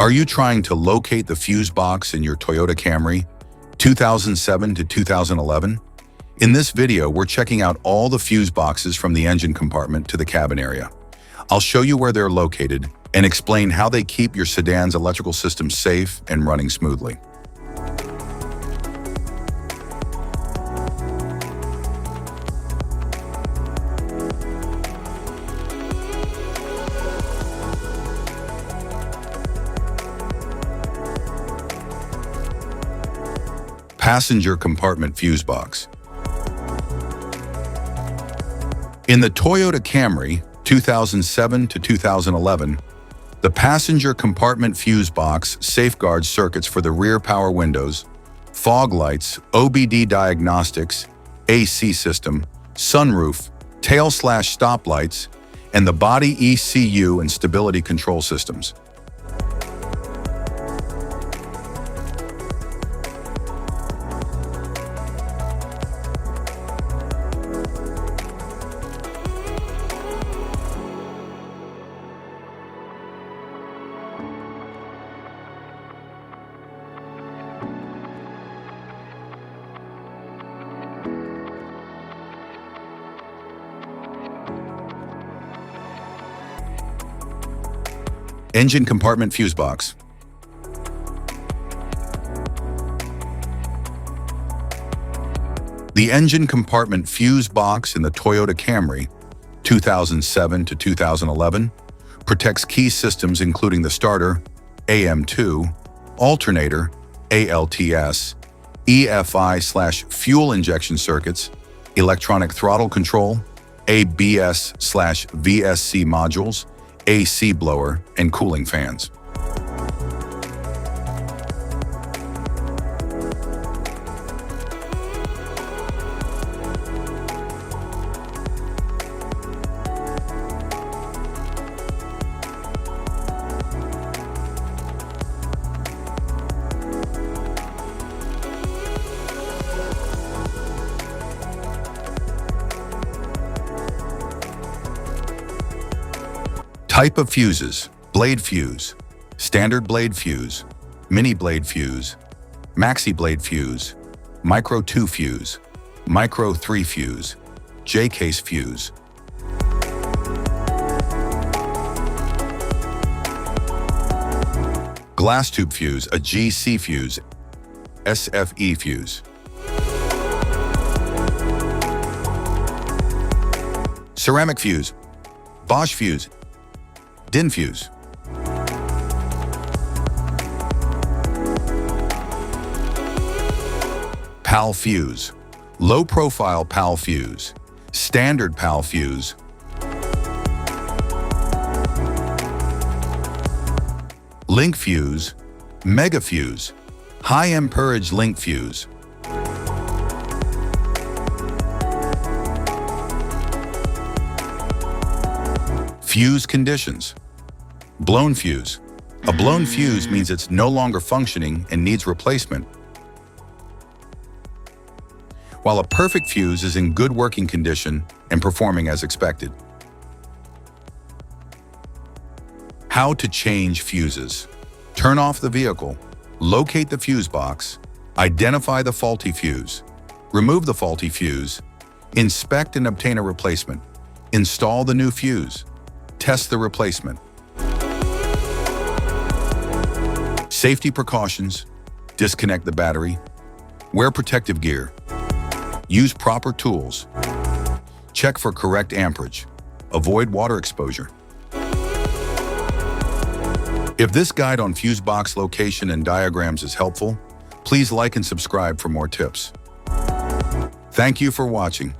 Are you trying to locate the fuse box in your Toyota Camry 2007 to 2011? In this video, we're checking out all the fuse boxes from the engine compartment to the cabin area. I'll show you where they're located and explain how they keep your sedan's electrical system safe and running smoothly. Passenger compartment fuse box. In the Toyota Camry 2007 to 2011, the passenger compartment fuse box safeguards circuits for the rear power windows, fog lights, OBD diagnostics, AC system, sunroof, tail/stop lights, and the body ECU and stability control systems. Engine compartment fuse box. The engine compartment fuse box in the Toyota Camry 2007 to 2011 protects key systems including the starter, AM2, alternator, ALTS, EFI/fuel injection circuits, electronic throttle control, ABS/VSC modules, AC blower, and cooling fans. Type of fuses: blade fuse, standard blade fuse, mini blade fuse, maxi blade fuse, micro 2 fuse, micro 3 fuse, J-case fuse. Glass tube fuse, a GC fuse, SFE fuse. Ceramic fuse, Bosch fuse, DIN fuse. PAL fuse, low profile PAL fuse, standard PAL fuse. Link fuse, mega fuse, high amperage link fuse. Fuse conditions. Blown fuse. A blown fuse means it's no longer functioning and needs replacement, while a perfect fuse is in good working condition and performing as expected. How to change fuses. Turn off the vehicle, locate the fuse box, identify the faulty fuse, remove the faulty fuse, inspect and obtain a replacement, install the new fuse, test the replacement. Safety precautions: disconnect the battery, wear protective gear, use proper tools, check for correct amperage, avoid water exposure. If this guide on fuse box location and diagrams is helpful, please like and subscribe for more tips. Thank you for watching.